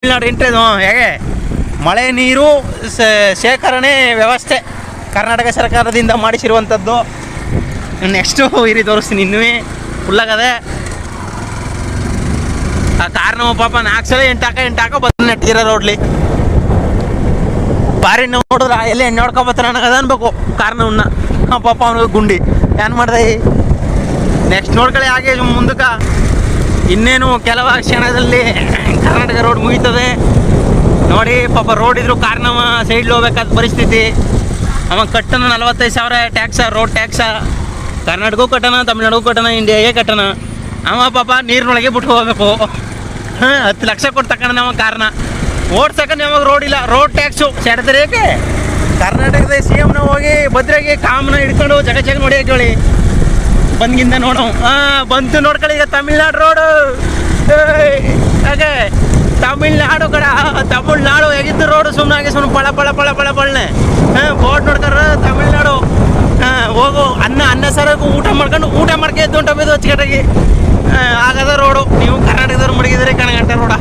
ತಮಿಳ್ನಾಡು ಇಂಟ್ರೆದು ಹೇಗೆ ಮಳೆ ನೀರು ಶೇಖರಣೆ ವ್ಯವಸ್ಥೆ ಕರ್ನಾಟಕ ಸರ್ಕಾರದಿಂದ ಮಾಡಿಸಿರುವಂಥದ್ದು. ನೆಕ್ಸ್ಟು ಇರಿ ತೋರಿಸ್ತೀನಿ, ಇನ್ನೂ ಫುಲ್ಲಾಗದೆ. ಆ ಕಾರ್ನ ಪಾಪ 4 ಸಲ ಎಂಟಾಕ ಬಂದು ನೆಟ್ಟಿರೋ ರೋಡ್ಲಿ ಬಾರಿ ನೋಡಿದ್ರ ಎಲ್ಲಿ ಎಣ್ಣೆ ಹೊಡ್ಕೊಬತ್ತಾರ ನನಗೆ ಅದು ಅನ್ಬೇಕು ಕಾರ್ನವನ್ನ. ಪಾಪ ಅವನಿಗೆ ಗುಂಡಿ ಏನು ಮಾಡ್ದೆ. ನೆಕ್ಸ್ಟ್ ನೋಡ್ಕೊಳ್ಳಿ ಹಾಗೆ ಮುಂದಕ್ಕೆ ಇನ್ನೇನು ಕೆಲವು ಕ್ಷಣದಲ್ಲಿ ಕರ್ನಾಟಕ ರೋಡ್ ಮುಗೀತದೆ ನೋಡಿ. ಪಾಪ ರೋಡ್ ಇದ್ರು ಕಾರ್ನವ ಸೈಡ್ಲಿ ಹೋಗ್ಬೇಕಾದ ಪರಿಸ್ಥಿತಿ. ಅವ ಕಟ್ಟನ 45,000 ಟ್ಯಾಕ್ಸ, ರೋಡ್ ಟ್ಯಾಕ್ಸ. ಕರ್ನಾಟಕಕ್ಕೂ ಕಟ್ಟಣ, ತಮಿಳ್ನಾಡಿಗೂ ಕಟ್ಟಣ, ಇಂಡಿಯಾಗೆ ಕಟ್ಟಣ. ಅವ ಪಾಪ ನೀರಿನೊಳಗೆ ಬಿಟ್ಟು ಹೋಗ್ಬೇಕು. 10 ಲಕ್ಷ ಕೊಟ್ಟು ತಗೊಂಡ ಅವ ಕಾರ್ನ ಓಡ್ಸಕ್ಕೆ ಯಾವಾಗ ರೋಡ್ ಇಲ್ಲ. ರೋಡ್ ಟ್ಯಾಕ್ಸು ಸೆಡ್ತಾರೆ ಏಕೆ. ಕರ್ನಾಟಕದ CMನ ಹೋಗಿ ಭದ್ರಾಗಿ ಕಾಮನ ಹಿಡ್ಕೊಂಡು ಜಗ ನೋಡಿ ಹೇಳಿ ಬಂದ್ಗಿಂದ ನೋಡೋ. ಬಂತು ನೋಡ್ಕೊಳ್ಳಿ ಈಗ ತಮಿಳ್ನಾಡು ರೋಡು. ಹಾಗೆ ತಮಿಳ್ನಾಡು ತಮಿಳ್ನಾಡು ಹೇಗಿದ್ದು ರೋಡು ಸುಮ್ಮನೆ ಪಳ ಪಳನೆ ಬೋರ್ಡ್ ನೋಡ್ತಾರ ತಮಿಳ್ನಾಡು. ಹೋಗು ಅನ್ನ ಸರಕು ಊಟ ಮಾಡ್ಕೊಂಡು ಎದ್ದು ಹೊಂಟೋದು ಅಚ್ಚುಕಟ್ಟಾಗಿ ಆಗದ ರೋಡು. ನೀವು ಕರ್ನಾಟಕದವ್ರು ಮಡಗಿದ್ರೆ ಕಣಗಂಟೆ ರೋಡ.